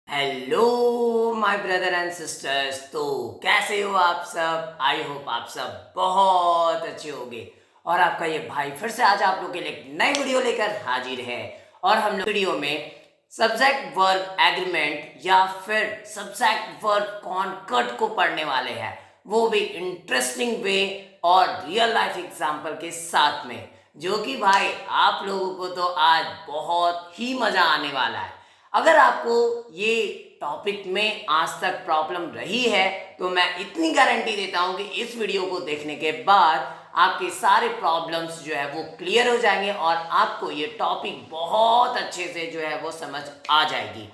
Hello my brother and sisters. तो कैसे हो आप सब? आई होप आप सब बहुत अच्छे होंगे। और आपका ये भाई फिर से आज आप लोग के लिए एक नई वीडियो लेकर हाजिर है। और हम लोग वीडियो में सब्जेक्ट वर्ब एग्रीमेंट या फिर सब्जेक्ट वर्ब कॉनकर्ड को पढ़ने वाले हैं, वो भी इंटरेस्टिंग वे और रियल लाइफ एग्जाम्पल के साथ में, जो कि भाई आप लोगों को तो आज बहुत ही मजा आने वाला है। अगर आपको ये टॉपिक में आज तक प्रॉब्लम रही है तो मैं इतनी गारंटी देता हूं कि इस वीडियो को देखने के बाद आपके सारे प्रॉब्लम्स जो है वो क्लियर हो जाएंगे और आपको ये टॉपिक बहुत अच्छे से जो है वो समझ आ जाएगी।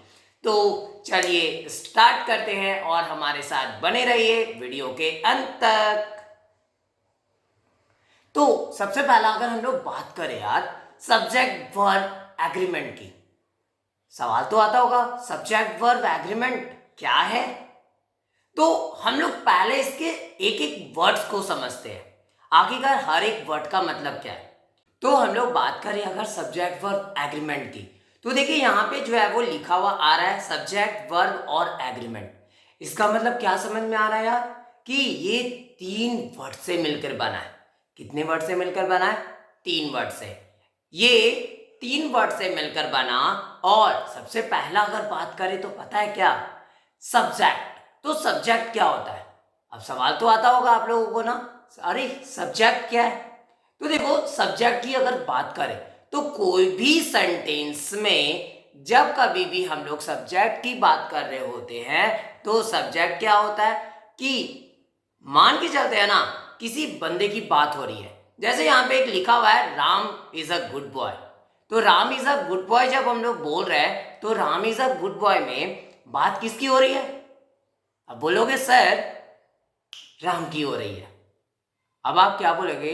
तो चलिए स्टार्ट करते हैं और हमारे साथ बने रहिए वीडियो के अंत तक। तो सबसे पहला अगर हम लोग बात करें यार सब्जेक्ट वर्ब एग्रीमेंट की, सवाल तो आता होगा सब्जेक्ट वर्ब एग्रीमेंट क्या है। तो हम लोग पहले इसके एक एक वर्ड्स को समझते हैं, आखिरकार हर एक वर्ड का मतलब क्या है। तो हम लोग बात करें अगर सब्जेक्ट वर्ब एग्रीमेंट की, तो देखिए यहाँ पे जो है वो लिखा हुआ आ रहा है सब्जेक्ट वर्ब और एग्रीमेंट। इसका मतलब क्या समझ में आ रहा है यार कि ये तीन वर्ड से मिलकर बना है। कितने वर्ड से मिलकर बना है? तीन वर्ड से। ये तीन वर्ड से मिलकर बना। और सबसे पहला अगर बात करें तो पता है क्या? सब्जेक्ट। तो सब्जेक्ट क्या होता है? अब सवाल तो आता होगा आप लोगों को ना, अरे सब्जेक्ट क्या है? तो देखो सब्जेक्ट की अगर बात करें तो कोई भी सेंटेंस में जब कभी भी हम लोग सब्जेक्ट की बात कर रहे होते हैं तो सब्जेक्ट क्या होता है कि मान के चलते हैं ना, किसी बंदे की बात हो रही है। जैसे यहाँ पे एक लिखा हुआ है Ram is a good boy. तो Ram is a good boy जब हम लोग बोल रहे हैं तो Ram is a good boy में बात किसकी हो रही है? अब बोलोगे सर राम की हो रही है। अब आप क्या बोलोगे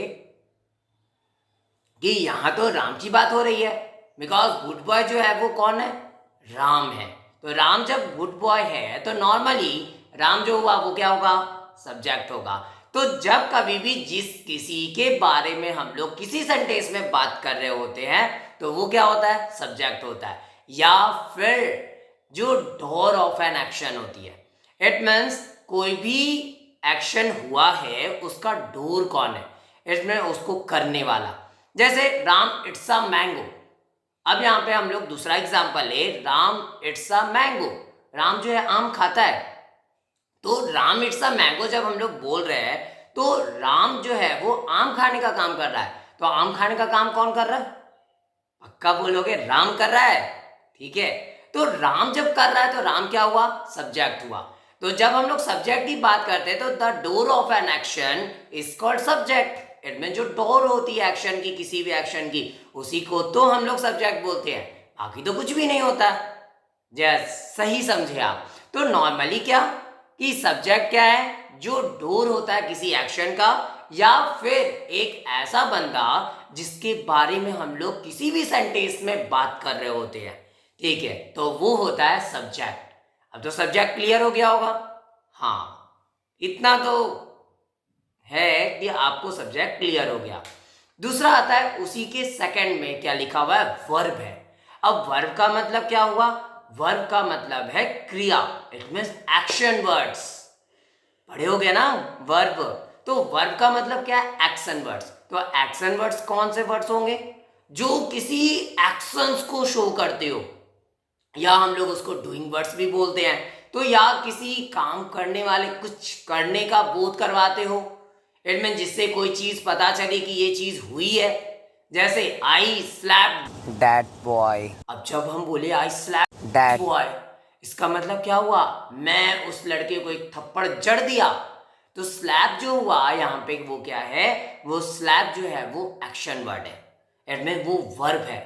कि यहां तो राम की बात हो रही है, बिकॉज गुड बॉय जो है वो कौन है? राम है। तो राम जब गुड बॉय है तो नॉर्मली राम जो हुआ वो क्या होगा? सब्जेक्ट होगा। तो जब कभी भी जिस किसी के बारे में हम लोग किसी सेंटेंस में बात कर रहे होते हैं तो वो क्या होता है? सब्जेक्ट होता है। या फिर जो डोर ऑफ एन एक्शन होती है, इट मीन्स कोई भी एक्शन हुआ है उसका डोर कौन है? इसमें उसको करने वाला। जैसे राम इट्स अ मैंगो। अब यहाँ पे हम लोग दूसरा एग्जांपल ले, Ram it's a mango. Ram जो है आम खाता है। तो राम इट्स अ मैंगो जब हम लोग बोल रहे हैं तो राम जो है वो आम खाने का काम कर रहा है। तो आम खाने का काम कौन कर रहा है? पक्का बोलोगे राम कर रहा है। ठीक है। तो राम जब कर रहा है तो राम क्या हुआ? सब्जेक्ट हुआ। तो जब हम लोग सब्जेक्ट की बात करते हैं तो the door of an action is called subject. इनमें जो डोर होती है एक्शन की, किसी भी एक्शन की, उसी को तो हम लोग सब्जेक्ट बोलते हैं। बाकी तो कुछ भी नहीं होता। जैस सही समझे आप। तो नॉर्मली क्या कि सब्जेक्ट क्या है? जो डोर होता है किसी एक्शन का, या फिर एक ऐसा बंदा जिसके बारे में हम लोग किसी भी सेंटेंस में बात कर रहे होते हैं। ठीक है, तो वो होता है सब्जेक्ट। अब तो सब्जेक्ट क्लियर हो गया होगा। हाँ, इतना तो है कि आपको सब्जेक्ट क्लियर हो गया। दूसरा आता है उसी के सेकंड में क्या लिखा हुआ है? वर्ब है। अब वर्ब का मतलब क्या हुआ? वर्ब का मतलब है क्रिया। It means action words. पढ़े हो गया ना वर्ब। तो वर्ब का मतलब क्या है? Action words. तो एक्शन वर्ड्स कौन से वर्ड्स होंगे? जो किसी एक्शंस को शो करते हो, या हम लोग उसको डूइंग वर्ड्स भी बोलते हैं। तो या किसी काम करने वाले कुछ करने का बोध करवाते हो, इट मीन जिससे कोई चीज पता चले कि ये चीज हुई है। जैसे आई स्लैप दैट बॉय अब जब हम बोले आई स्लैप दैट बॉय, इसका मतलब क्या हुआ? मैं उस लड़के को एक थप्पड़ जड़ दिया। तो स्लैप जो हुआ यहाँ पे वो क्या है? वो स्लैप जो है वो एक्शन वर्ड है, इट मीन वो वर्ब है।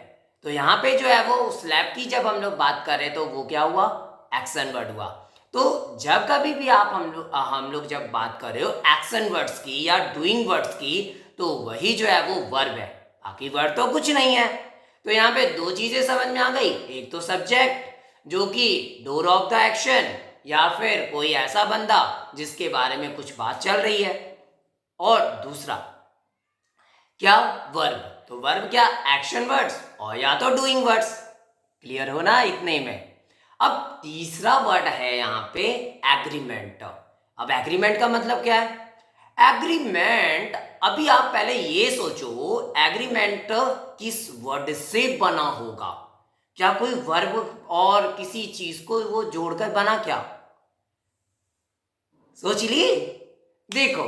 तो यहाँ पे जो है वो स्लैप की जब हम लोग बात करें तो वो क्या हुआ? एक्शन वर्ड हुआ। तो जब कभी भी आप हम लोग जब बात कर रहे हो एक्शन वर्ड्स की या डूइंग वर्ड्स की, तो वही जो है वो वर्ब है, बाकी वर्ड तो कुछ नहीं है। तो यहाँ पे दो चीजें समझ में आ गई। एक तो सब्जेक्ट जो कि डोर ऑफ द एक्शन, या फिर कोई ऐसा बंदा जिसके बारे में कुछ बात चल रही है। और दूसरा क्या? वर्ब। तो वर्ब क्या? एक्शन वर्ड्स और या तो डूइंग वर्ड्स। क्लियर हो ना इतने में? अब तीसरा वर्ड है यहाँ पे एग्रीमेंट। अब एग्रीमेंट का मतलब क्या है? एग्रीमेंट, अभी आप पहले ये सोचो एग्रीमेंट किस वर्ड से बना होगा? क्या कोई वर्ब और किसी चीज को वो जोड़कर बना क्या? सोच लिए। देखो,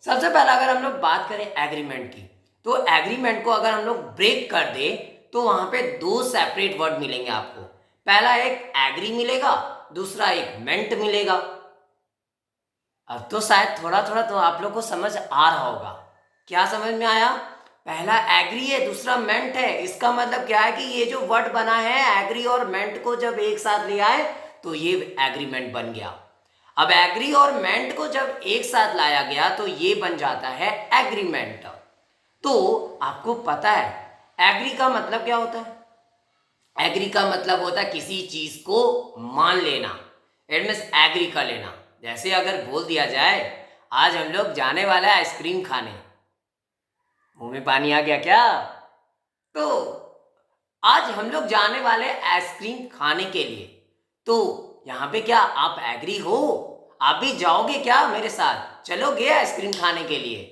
सबसे पहले अगर हम लोग बात करें एग्रीमेंट की, तो एग्रीमेंट को अगर हम लोग ब्रेक कर दे तो वहां पे दो सेपरेट वर्ड मिलेंगे आपको। पहला एक एग्री मिलेगा, दूसरा एक मेंट मिलेगा। अब तो शायद थोड़ा थोड़ा तो आप लोग को समझ आ रहा होगा। क्या समझ में आया? पहला एग्री है, दूसरा मेंट है। इसका मतलब क्या है कि ये जो वर्ड बना है एग्री और मेंट को जब एक साथ ले आए तो ये एग्रीमेंट बन गया। अब एग्री और मेंट को जब एक साथ लाया गया तो ये बन जाता है एग्रीमेंट। तो आपको पता है एग्री का मतलब क्या होता है? एग्री का मतलब होता है किसी चीज को मान लेना। इट मीन्स एग्री कर लेना। जैसे अगर बोल दिया जाए आज हम लोग जाने वाला है आइसक्रीम खाने, मुंह में पानी आ गया क्या? तो आज हम लोग जाने वाले आइसक्रीम खाने के लिए, तो यहाँ पे क्या आप एग्री हो? आप भी जाओगे क्या मेरे साथ? चलोगे आइसक्रीम खाने के लिए?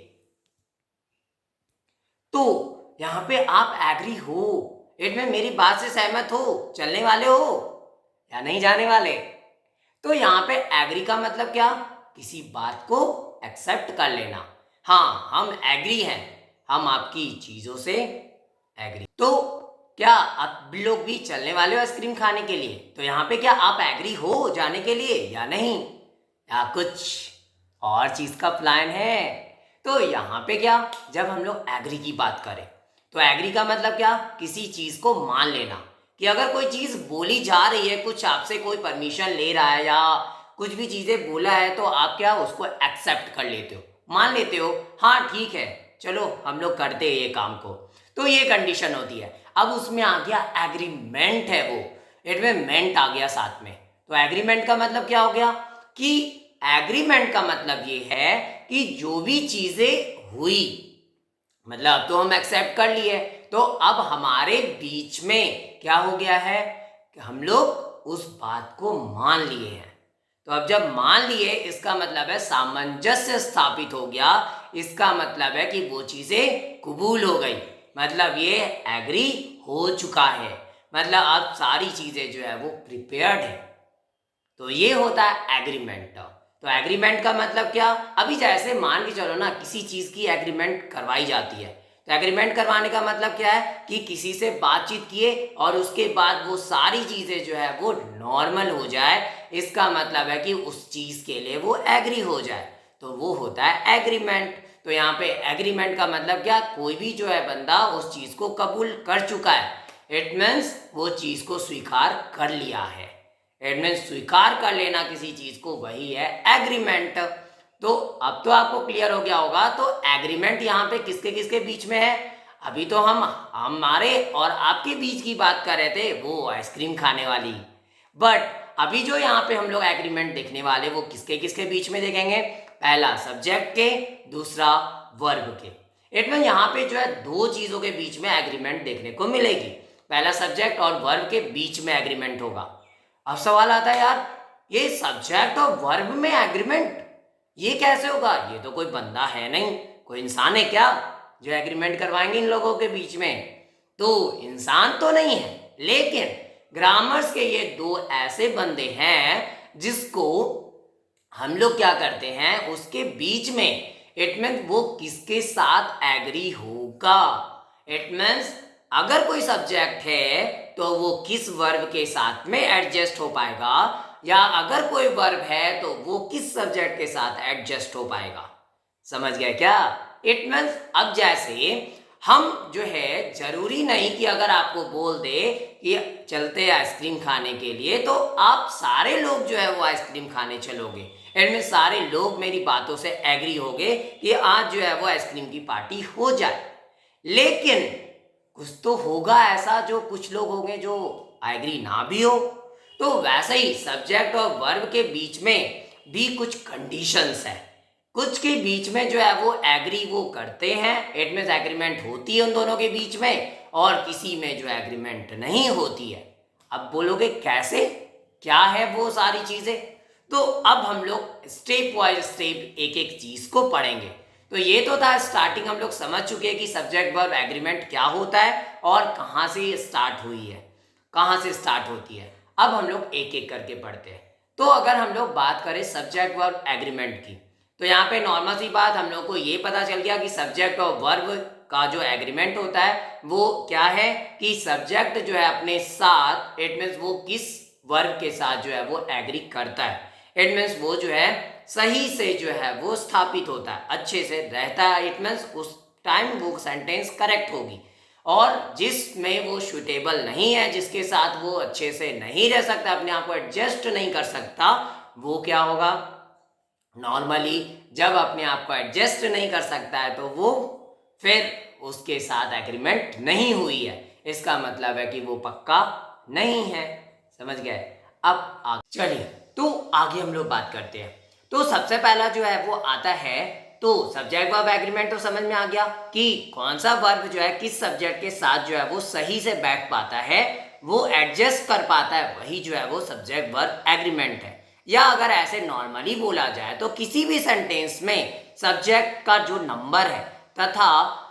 तो यहाँ पे आप एग्री हो, इट में मेरी बात से सहमत हो, चलने वाले हो या नहीं जाने वाले? तो यहाँ पे एग्री का मतलब क्या? किसी बात को एक्सेप्ट कर लेना। हाँ, हम एग्री हैं, हम आपकी चीजों से एग्री। तो क्या आप लोग भी चलने वाले हो आइसक्रीम खाने के लिए? तो यहाँ पे क्या आप एग्री हो जाने के लिए या नहीं, या कुछ और चीज का प्लान है? तो यहाँ पे क्या, जब हम लोग एग्री की बात करें तो एग्री का मतलब क्या? किसी चीज को मान लेना। कि अगर कोई चीज बोली जा रही है, कुछ आपसे कोई परमिशन ले रहा है या कुछ भी चीजें बोला है, तो आप क्या उसको एक्सेप्ट कर लेते हो, मान लेते हो। हाँ ठीक है, चलो हम लोग करते हैं ये काम को। तो ये कंडीशन होती है। अब उसमें आ गया एग्रीमेंट है वो, इट में मेंट आ गया साथ में। तो एग्रीमेंट का मतलब क्या हो गया कि एग्रीमेंट का मतलब ये है कि जो भी चीजें हुई, मतलब अब तो हम एक्सेप्ट कर लिए, तो अब हमारे बीच में क्या हो गया है कि हम लोग उस बात को मान लिए हैं। तो अब जब मान लिए, इसका मतलब है सामंजस्य स्थापित हो गया। इसका मतलब है कि वो चीजें कबूल हो गई, मतलब ये एग्री हो चुका है, मतलब अब सारी चीजें जो है वो प्रिपेयर्ड है। तो ये होता है एग्रीमेंट। तो एग्रीमेंट का मतलब क्या? अभी जैसे मान के चलो ना, किसी चीज की एग्रीमेंट करवाई जाती है, तो एग्रीमेंट करवाने का मतलब क्या है कि किसी से बातचीत किए और उसके बाद वो सारी चीजें जो है वो नॉर्मल हो जाए। इसका मतलब है कि उस चीज के लिए वो एग्री हो जाए, तो वो होता है एग्रीमेंट। तो यहाँ पे एग्रीमेंट का मतलब क्या? कोई भी जो है बंदा उस चीज को कबूल कर चुका है, इट मीन्स वो चीज को स्वीकार कर लिया है। इट मीन्स स्वीकार कर लेना किसी चीज को, वही है एग्रीमेंट। तो अब तो आपको क्लियर हो गया होगा। तो एग्रीमेंट यहाँ पे किसके किसके बीच में है? अभी तो हम हमारे और आपके बीच की बात कर रहे थे, वो आइसक्रीम खाने वाली। बट अभी जो यहाँ पे हम लोग एग्रीमेंट देखने वाले, वो किसके किसके बीच में देखेंगे? पहला सब्जेक्ट के, दूसरा वर्ब के। इट मीन यहाँ पे जो है दो चीजों के बीच में एग्रीमेंट देखने को मिलेगी। पहला सब्जेक्ट और वर्ब के बीच में एग्रीमेंट होगा। अब सवाल आता है यार, ये सब्जेक्ट और वर्ब में एग्रीमेंट ये कैसे होगा? ये तो कोई बंदा है नहीं, कोई इंसान है क्या जो एग्रीमेंट करवाएंगे इन लोगों के बीच में? तो इंसान तो नहीं है, लेकिन ग्रामर्स के ये दो ऐसे बंदे हैं जिसको हम लोग क्या करते हैं, उसके बीच में इट मीन्स वो किसके साथ एग्री होगा। इट मीन्स अगर कोई सब्जेक्ट है तो वो किस वर्ब के साथ में एडजस्ट हो पाएगा, या अगर कोई वर्ब है तो वो किस सब्जेक्ट के साथ एडजस्ट हो पाएगा। समझ गए क्या? इट मीन्स अब जैसे हम जो है, जरूरी नहीं कि अगर आपको बोल दे कि चलते आइसक्रीम खाने के लिए, तो आप सारे लोग जो है वो आइसक्रीम खाने चलोगे। इनमें सारे लोग मेरी बातों से एग्री होंगे कि आज जो है वो आइसक्रीम की पार्टी हो जाए। लेकिन कुछ तो होगा ऐसा, जो कुछ लोग होंगे जो एग्री ना भी हो। तो वैसे ही सब्जेक्ट और वर्ब के बीच में भी कुछ कंडीशंस है। कुछ के बीच में जो है वो एग्री वो करते हैं, इट मीन्स एग्रीमेंट होती है उन दोनों के बीच में, और किसी में जो एग्रीमेंट नहीं होती है। अब बोलोगे कैसे? क्या है वो सारी चीजें। तो अब हम लोग स्टेप वाइज स्टेप एक एक चीज को पढ़ेंगे। तो ये तो था स्टार्टिंग, हम लोग समझ चुके हैं कि सब्जेक्ट वर्ब एग्रीमेंट क्या होता है और कहाँ से स्टार्ट हुई है, कहाँ से स्टार्ट होती है। अब हम लोग एक एक करके पढ़ते हैं। तो अगर हम लोग बात करें सब्जेक्ट वर्ब एग्रीमेंट की, तो यहाँ पे नॉर्मल सी बात हम लोग को ये पता चल गया कि सब्जेक्ट और वर्ब का जो एग्रीमेंट होता है वो क्या है कि सब्जेक्ट जो है अपने साथ, इट मीन्स वो किस वर्ब के साथ जो है वो एग्री करता है, इट मीन्स वो जो है सही से जो है वो स्थापित होता है, अच्छे से रहता है, इट मीन्स उस टाइम वो सेंटेंस करेक्ट होगी। और जिसमें वो सुटेबल नहीं है, जिसके साथ वो अच्छे से नहीं रह सकता, अपने आप को एडजस्ट नहीं कर सकता, वो क्या होगा, नॉर्मली जब अपने आप को एडजस्ट नहीं कर सकता है तो वो फिर उसके साथ एग्रीमेंट नहीं हुई है, इसका मतलब है कि वो पक्का नहीं है। समझ गए। अब आगे चलिए, तो आगे हम लोग बात करते हैं। तो सबसे पहला जो है वो आता है, तो सब्जेक्ट वर्ब एग्रीमेंट तो समझ में आ गया कि कौन सा वर्ब जो है किस सब्जेक्ट के साथ जो है वो सही से बैठ पाता है, वो एडजस्ट कर पाता है, वही जो है वो सब्जेक्ट वर्ब एग्रीमेंट है। या अगर ऐसे नॉर्मली बोला जाए तो किसी भी सेंटेंस में सब्जेक्ट का जो नंबर है तथा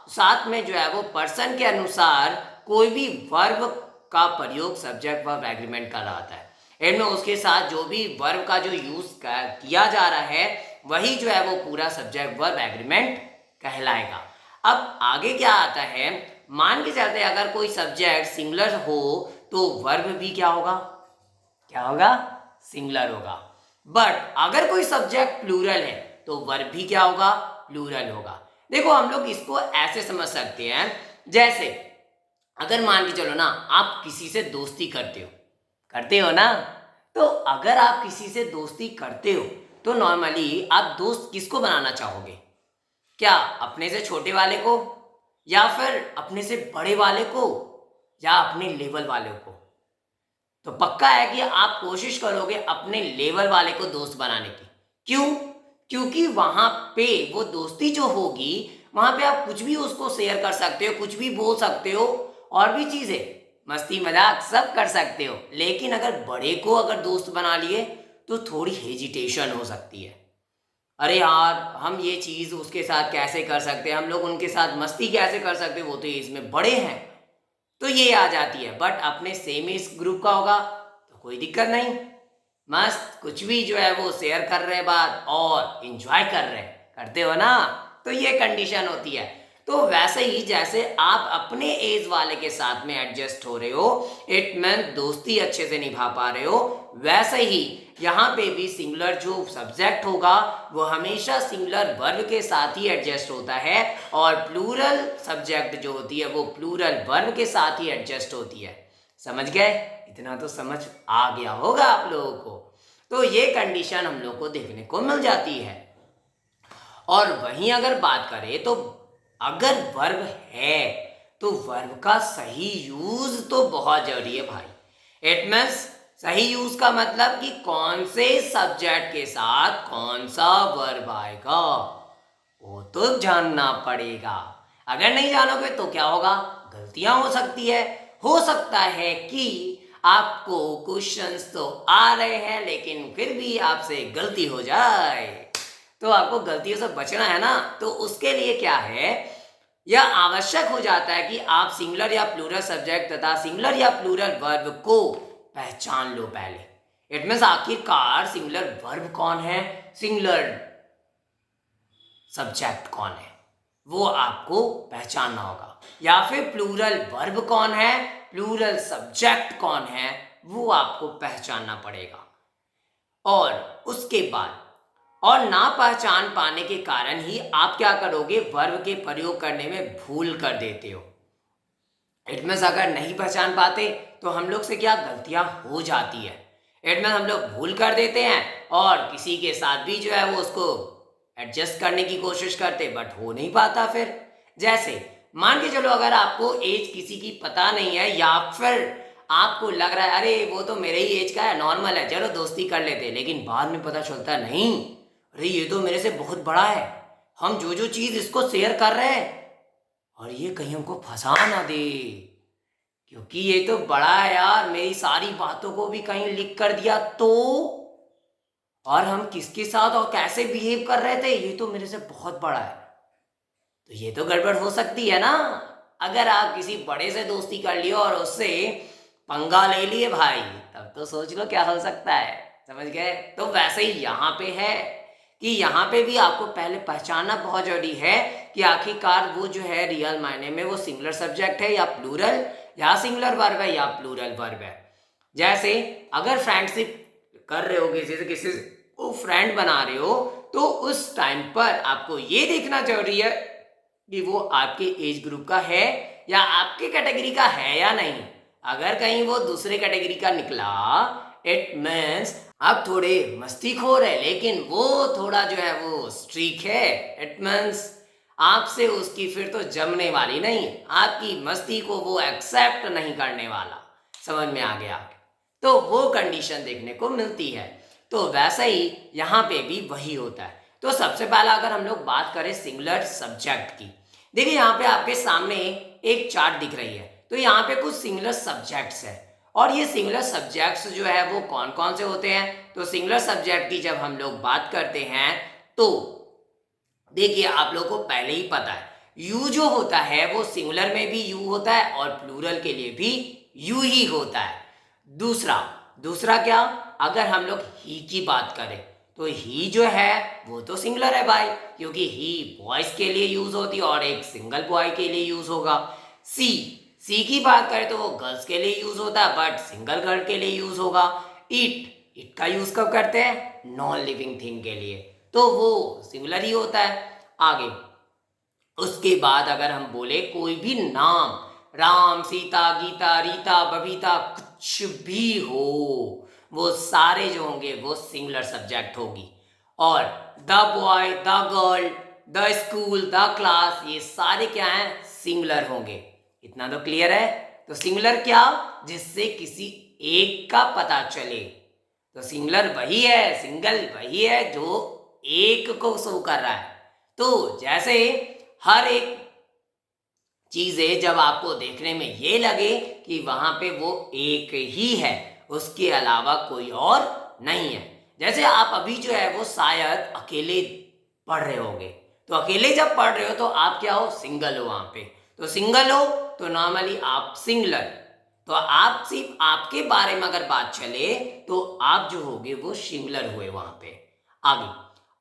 साथ में जो है वो पर्सन के अनुसार कोई भी वर्ब का प्रयोग सब्जेक्ट वर्ब एग्रीमेंट कहलाता है। इनमें उसके साथ जो भी वर्ब का जो यूज किया जा रहा है वही जो है वो पूरा सब्जेक्ट वर्ब एग्रीमेंट कहलाएगा। अब आगे क्या आता है, मान के चलते अगर कोई सब्जेक्ट सिंगुलर हो तो वर्ब भी क्या होगा, क्या होगा, सिंगुलर होगा। बट अगर कोई सब्जेक्ट प्लूरल है तो वर्ब भी क्या होगा, प्लूरल होगा। देखो हम लोग इसको ऐसे समझ सकते हैं, जैसे अगर मान के चलो ना आप किसी से दोस्ती करते हो ना, तो अगर आप किसी से दोस्ती करते हो तो नॉर्मली आप दोस्त किसको बनाना चाहोगे, क्या अपने से छोटे वाले को, या फिर अपने से बड़े वाले को, या अपने लेवल वाले को। तो पक्का है कि आप कोशिश करोगे अपने लेवल वाले को दोस्त बनाने की। क्यों, क्योंकि वहां पे वो दोस्ती जो होगी वहां पे आप कुछ भी उसको शेयर कर सकते हो, कुछ भी बोल सकते हो, और भी चीजें मस्ती मजाक सब कर सकते हो। लेकिन अगर बड़े को अगर दोस्त बना लिए तो थोड़ी हेजिटेशन हो सकती है, अरे यार हम ये चीज उसके साथ कैसे कर सकते हैं, हम लोग उनके साथ मस्ती कैसे कर सकते हैं, वो तो एज में बड़े हैं, तो ये आ जाती है। बट अपने सेम एज ग्रुप का होगा तो कोई दिक्कत नहीं, मस्त कुछ भी जो है वो शेयर कर रहे हैं बात और इंजॉय कर रहे हैं, करते हो ना, तो ये कंडीशन होती है। तो वैसे ही जैसे आप अपने एज वाले के साथ में एडजस्ट हो रहे हो, इट मीन दोस्ती अच्छे से निभा पा रहे हो, वैसे ही यहाँ पे भी सिंगुलर जो सब्जेक्ट होगा वो हमेशा सिंगुलर वर्ब के साथ ही एडजस्ट होता है, और प्लूरल सब्जेक्ट जो होती है वो प्लूरल वर्ब के साथ ही एडजस्ट होती है। समझ गए, इतना तो समझ आ गया होगा आप लोगों को। तो ये कंडीशन हम लोग को देखने को मिल जाती है। और वहीं अगर बात करें तो अगर वर्ब है तो वर्ब का सही यूज तो बहुत जरूरी है भाई। इट मीन्स सही यूज का मतलब कि कौन से सब्जेक्ट के साथ कौन सा वर्ब आएगा वो तो जानना पड़ेगा। अगर नहीं जानोगे तो क्या होगा, गलतियां हो सकती है। हो सकता है कि आपको क्वेश्चंस तो आ रहे हैं लेकिन फिर भी आपसे गलती हो जाए, तो आपको गलतियों से बचना है ना, तो उसके लिए क्या है, यह आवश्यक हो जाता है कि आप सिंगुलर या प्लूरल सब्जेक्ट तथा सिंगुलर या प्लूरल वर्ब को पहचान लो पहले। इट मीन्स आखिरकार सिंगुलर वर्ब कौन है, सिंगुलर सब्जेक्ट कौन है, वो आपको पहचानना होगा। या फिर प्लूरल वर्ब कौन है, प्लूरल सब्जेक्ट कौन है, वो आपको पहचानना पड़ेगा। और उसके बाद और ना पहचान पाने के कारण ही आप क्या करोगे, वर्ब के प्रयोग करने में भूल कर देते हो। इट मीन्स अगर नहीं पहचान पाते तो हम लोग से क्या गलतियां हो जाती है, इट मीन्स हम लोग भूल कर देते हैं और किसी के साथ भी जो है वो उसको एडजस्ट करने की कोशिश करते बट हो नहीं पाता। फिर जैसे मान के चलो अगर आपको एज किसी की पता नहीं है, या फिर आपको लग रहा है अरे वो तो मेरे ही एज का है, नॉर्मल है, चलो दोस्ती कर लेते हैं, लेकिन बाद में पता चलता है नहीं, अरे ये तो मेरे से बहुत बड़ा है, हम जो जो चीज इसको शेयर कर रहे हैं और ये कहीं हमको फंसा ना दे, क्योंकि ये तो बड़ा है यार, मेरी सारी बातों को भी कहीं लिख कर दिया तो, और हम किसके साथ और कैसे बिहेव कर रहे थे ये तो मेरे से बहुत बड़ा है, तो ये तो गड़बड़ हो सकती है ना। अगर आप किसी बड़े से दोस्ती कर लियो और उससे पंगा ले लिए भाई, तब तो सोच लो क्या हो सकता है। समझ गए? तो वैसे ही यहाँ पे है कि यहाँ पे भी आपको पहले पहचानना बहुत जरूरी है कि आखिरकार वो जो है रियल मायने में वो सिंगुलर सब्जेक्ट है या प्लूरल, या सिंगुलर वर्ब है या प्लूरल वर्ब है। जैसे अगर फ्रेंडशिप कर रहे हो किसी से वो फ्रेंड बना रहे हो, तो उस टाइम पर आपको ये देखना जरूरी है कि वो आपके एज ग्रुप का है या आपके कैटेगरी का है या नहीं। अगर कहीं वो दूसरे कैटेगरी का निकला, इट मीन्स आप थोड़े मस्तीखोर है लेकिन वो थोड़ा जो है वो स्ट्रीक है, इट मीन्स आपसे उसकी फिर तो जमने वाली नहीं, आपकी मस्ती को वो एक्सेप्ट नहीं करने वाला। समझ में आ गया? तो वो कंडीशन देखने को मिलती है। तो वैसे ही यहाँ पे भी वही होता है। तो सबसे पहला अगर हम लोग बात करें सिंगुलर सब्जेक्ट की, देखिए यहाँ पे आपके सामने एक चार्ट दिख रही है, तो यहाँ पे कुछ सिंगुलर सब्जेक्ट्स है, और ये सिंगुलर सब्जेक्ट्स जो है वो कौन कौन से होते हैं। तो सिंगुलर सब्जेक्ट की जब हम लोग बात करते हैं तो देखिए आप लोग को पहले ही पता है, यू जो होता है वो सिंगुलर में भी यू होता है और प्लूरल के लिए भी यू ही होता है। दूसरा दूसरा क्या, अगर हम लोग ही की बात करें तो ही जो है वो तो सिंगुलर है भाई, क्योंकि ही बॉयज के लिए यूज होती है और एक सिंगल बॉय के लिए यूज होगा। सी सी की बात करें तो वो गर्ल्स के लिए यूज होता है बट सिंगल गर्ल के लिए यूज होगा। इट का यूज कब करते हैं? नॉन लिविंग थिंग के लिए, तो वो सिंगुलर ही होता है। आगे उसके बाद अगर हम बोले कोई भी नाम, राम, सीता, गीता, रीता, बबीता, कुछ भी हो, वो सारे जो होंगे वो सिंगुलर सब्जेक्ट होगी। और the boy, the girl, the school, the class, ये सारे क्या हैं? सिंगुलर होंगे। इतना तो क्लियर है। तो सिंगुलर क्या? जिससे किसी एक का पता चले। तो सिंगुलर वही है, सिंगल वही है जो एक को शो कर रहा है। तो जैसे हर एक चीजें जब आपको देखने में ये लगे कि वहां पे वो एक ही है, उसके अलावा कोई और नहीं है। जैसे आप अभी जो है वो शायद अकेले पढ़ रहे होगे, तो अकेले जब पढ़ रहे हो तो आप क्या हो? सिंगल हो वहां पे। तो सिंगल हो तो नॉर्मली आप सिंगुलर, तो आप सिर्फ आपके बारे में अगर बात चले तो आप जो होगे वो सिंगुलर हुए वहां पे। आगे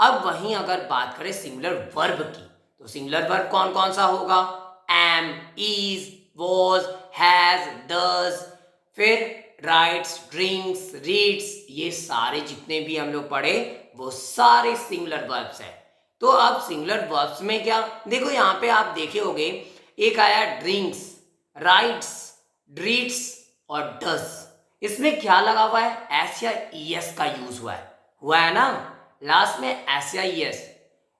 अब वहीं अगर बात करें सिंगुलर वर्ब की, तो सिंगुलर वर्ब कौन कौन सा होगा? Am, is, was, has, does, फिर राइट्स, ड्रिंक्स, रीड्स, ये सारे जितने भी हम लोग पढ़े वो सारे सिंगुलर वर्ब्स है। तो अब सिंगुलर वर्ब्स में क्या, देखो यहाँ पे आप देखे होगे एक आया ड्रिंक्स, राइट्स, रीड्स और डज। इसमें क्या लगा हुआ है? एस या ईएस का यूज हुआ है ना, लास्ट में एस या ईएस।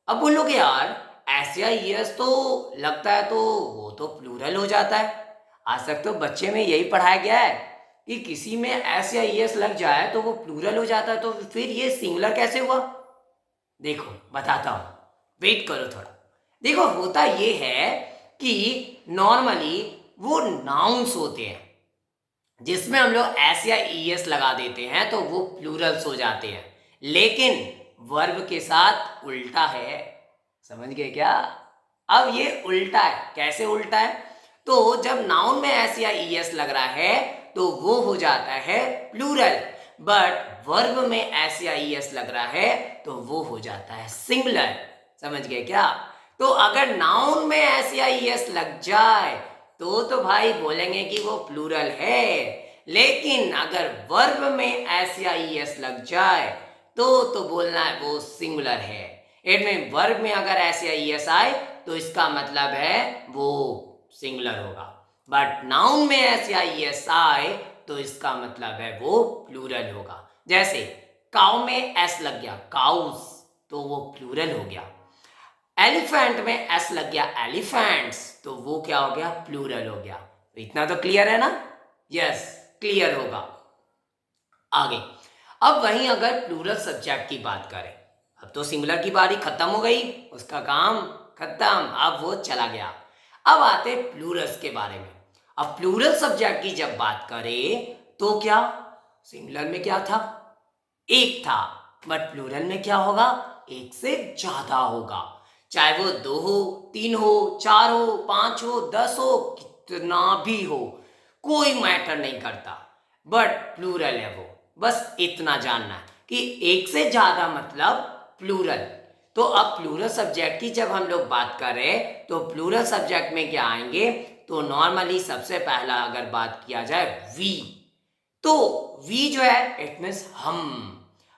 अब बोलोगे यार एस या ईएस तो लगता है तो वो तो प्लूरल हो जाता है। आज तक तो बच्चे में यही पढ़ाया गया है कि किसी में एस या ईएस लग जाए तो वो प्लूरल हो जाता है, तो फिर ये सिंगुलर कैसे हुआ? देखो बताता हूं, वेट करो थोड़ा। देखो होता ये है कि नॉर्मली वो नाउन्स होते हैं जिसमें हम लोग एस या ईएस लगा देते हैं तो वो प्लूरल्स हो जाते हैं, लेकिन वर्ब के साथ उल्टा है। समझ गए क्या? अब ये उल्टा है। कैसे उल्टा है? तो जब नाउन में एस या ईएस लग रहा है तो वो हो जाता है प्लूरल, बट वर्ब में एस या ईएस लग रहा है तो वो हो जाता है सिंगुलर। समझ गए क्या? तो अगर नाउन में एस या ईएस लग जाए तो भाई बोलेंगे कि वो प्लूरल है, लेकिन अगर वर्ब में एस या ईएस लग जाए तो बोलना है वो सिंगुलर है। इट मीन वर्ब में अगर एस या ईएस आए तो इसका मतलब है वो सिंगुलर होगा, बट नाउन में एस या ईएस आए तो इसका मतलब है वो प्लूरल होगा। जैसे काउ में एस लग गया, काउस, तो वो प्लूरल हो गया। एलिफेंट में एस लग गया, एलिफेंट्स, तो वो क्या हो गया? प्लूरल हो गया। तो इतना तो क्लियर है ना? यस, क्लियर होगा। आगे अब वहीं अगर प्लूरल सब्जेक्ट की बात करें, अब तो सिंगुलर की बारी खत्म हो गई, उसका काम खत्म, अब वो चला गया। अब आते प्लूरल्स के बारे में। अब प्लूरल सब्जेक्ट की जब बात करें तो क्या सिंगुलर में क्या था, एक था, बट प्लूरल में क्या होगा, एक से ज्यादा होगा। चाहे वो 2 हो, 3 हो, 4 हो, 5 हो, 10 हो, कितना भी हो, कोई मैटर नहीं करता, बट प्लूरल है वो। बस इतना जानना है कि एक से ज्यादा मतलब प्लूरल। तो अब प्लूरल सब्जेक्ट की जब हम लोग बात करें तो प्लूरल सब्जेक्ट में क्या आएंगे, तो नॉर्मली सबसे पहला अगर बात किया जाए वी, तो वी जो है इट मीन्स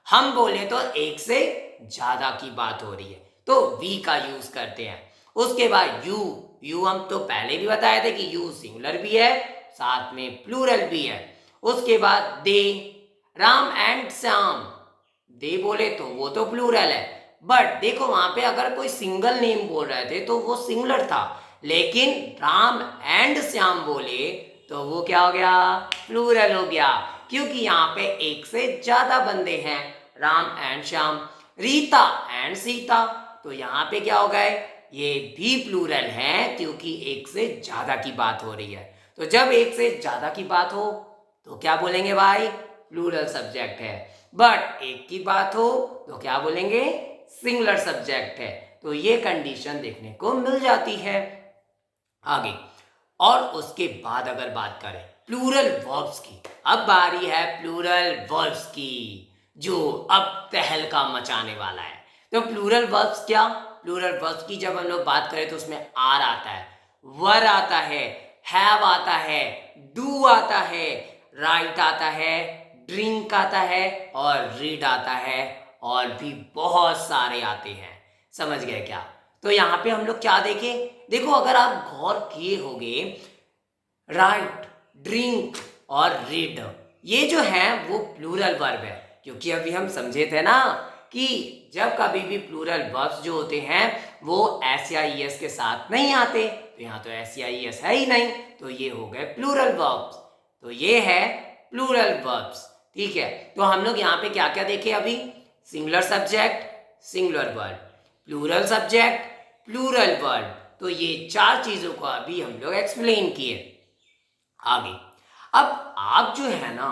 हम बोले तो एक से ज्यादा की बात हो रही है तो वी का यूज करते हैं। उसके बाद यू, यू हम तो पहले भी बताए थे कि यू सिंगुलर भी है साथ में प्लूरल भी है। उसके बाद दे, राम एंड श्याम, दे बोले तो वो तो प्लूरल है, बट देखो वहां पे अगर कोई सिंगल नेम बोल रहे थे तो वो सिंगुलर था, लेकिन राम एंड श्याम बोले तो वो क्या हो गया, प्लूरल हो गया, क्योंकि यहाँ पे एक से ज्यादा बंदे हैं, राम एंड श्याम। रीता एंड सीता, तो यहाँ पे क्या हो गए, ये भी प्लूरल है क्योंकि एक से ज्यादा की बात हो रही है। तो जब एक से ज्यादा की बात हो तो क्या बोलेंगे भाई, प्लूरल सब्जेक्ट है, बट एक की बात हो तो क्या बोलेंगे, सिंगुलर सब्जेक्ट है। तो ये कंडीशन देखने को मिल जाती है। आगे और उसके बाद अगर बात करें प्लूरल वर्ब्स की, अब बारी है प्लूरल वर्ब्स की जो अब तहलका मचाने वाला है। तो प्लूरल वर्ब्स क्या, प्लूरल वर्ब्स की जब हम लोग बात करें तो उसमें आर आता है, वर आता है, हैव आता है, डू आता है, राइट आता है, ड्रिंक आता है और रीड आता है, और भी बहुत सारे आते हैं। समझ गए क्या। तो यहाँ पे हम लोग क्या देखें, देखो अगर आप गौर किए होंगे, राइट, ड्रिंक और रीड ये जो है वो प्लूरल वर्ब है, क्योंकि अभी हम समझे थे ना कि जब कभी भी प्लूरल वर्ब्स जो होते हैं वो एस या ई एस के साथ नहीं आते, तो यहाँ तो एस या ई एस है ही नहीं, तो ये हो गए प्लूरल वर्ब्स। तो ये है प्लूरल वर्ब्स, ठीक है। तो हम लोग यहाँ पे क्या क्या देखे अभी, singular subject, singular verb, plural subject, plural verb, तो ये चार चीजों को अभी हम लोग एक्सप्लेन किए। आगे अब आप जो है ना,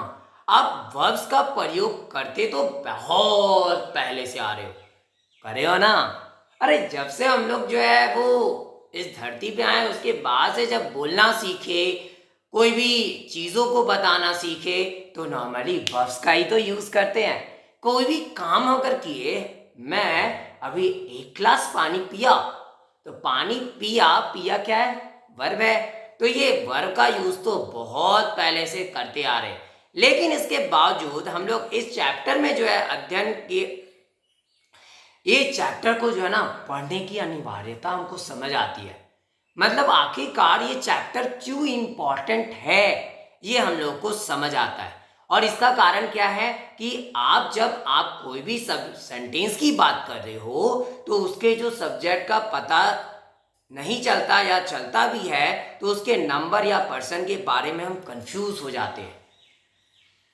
आप वर्ब्स का प्रयोग करते तो बहुत पहले से आ रहे हो, करे हो ना। अरे जब से हम लोग जो है वो इस धरती पे आए उसके बाद से जब बोलना सीखे, कोई भी चीजों को बताना सीखे, तो नॉर्मली वर्ब्स का ही तो यूज करते हैं। कोई भी काम अगर किए, मैं अभी 1 गिलास पानी पिया, तो पानी पिया, पिया क्या है, वर्ब है, तो ये वर्ब का यूज तो बहुत पहले से करते आ रहे हैं। लेकिन इसके बावजूद हम लोग इस चैप्टर में जो है अध्ययन के, ये चैप्टर को जो है ना पढ़ने की अनिवार्यता हमको समझ आती है। मतलब आखिरकार ये चैप्टर क्यों इंपॉर्टेंट है ये हम लोग को समझ आता है। और इसका कारण क्या है कि जब आप कोई भी सब सेंटेंस की बात कर रहे हो तो उसके जो सब्जेक्ट का पता नहीं चलता या चलता भी है तो उसके नंबर या पर्सन के बारे में हम कंफ्यूज हो जाते हैं।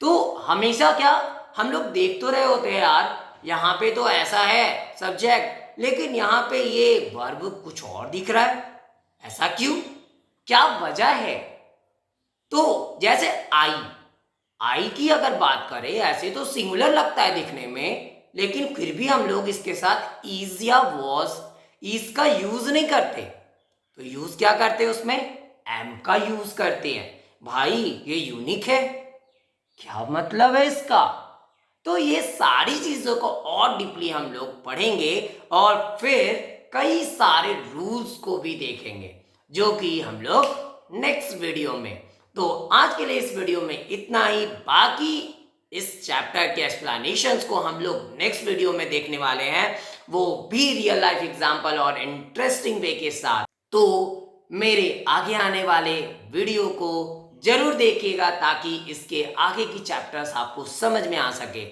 तो हमेशा क्या हम लोग देख तो रहे होते हैं यार, यहाँ पे तो ऐसा है सब्जेक्ट, लेकिन यहाँ पे ये वर्ब कुछ और दिख रहा है, ऐसा क्यों, क्या वजह है। तो जैसे आई की अगर बात करें, ऐसे तो सिंगुलर लगता है दिखने में, लेकिन फिर भी हम लोग इसके साथ इज या वॉज, इसका यूज नहीं करते, तो यूज क्या करते हैं उसमें, एम का यूज करते हैं। भाई ये यूनिक है, क्या मतलब है इसका। तो ये सारी चीजों को और डीपली हम लोग पढ़ेंगे और फिर कई सारे रूल्स को भी देखेंगे जो कि हम लोग नेक्स्ट वीडियो में। तो आज के लिए इस वीडियो में इतना ही, बाकी इस चैप्टर के एक्सप्लेनेशंस को हम लोग नेक्स्ट वीडियो में देखने वाले हैं, वो भी रियल लाइफ एग्जांपल और इंटरेस्टिंग वे के साथ। तो मेरे आगे आने वाले वीडियो को जरूर देखिएगा ताकि इसके आगे की चैप्टर्स आपको समझ में आ सके।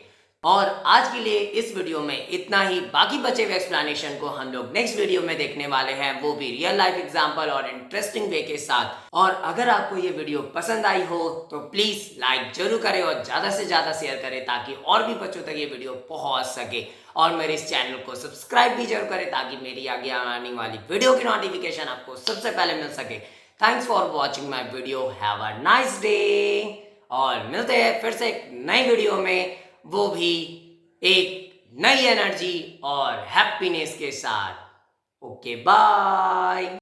और आज के लिए इस वीडियो में इतना ही, बाकी बचे हुए एक्सप्लेनेशन को हम लोग नेक्स्ट वीडियो में देखने वाले हैं, वो भी रियल लाइफ एग्जांपल और इंटरेस्टिंग वे के साथ। और अगर आपको ये वीडियो पसंद आई हो तो प्लीज लाइक जरूर करें और ज्यादा से ज्यादा शेयर करें ताकि और भी बच्चों तक ये वीडियो पहुंच सके। और मेरे इस चैनल को सब्सक्राइब भी जरूर करें ताकि मेरी आगे आने वाली वीडियो की नोटिफिकेशन आपको सबसे पहले मिल सके। Thanks for watching my video, have a nice day. और मिलते हैं फिर से एक नई वीडियो में, वो भी एक नई एनर्जी और हैप्पीनेस के साथ। Okay bye.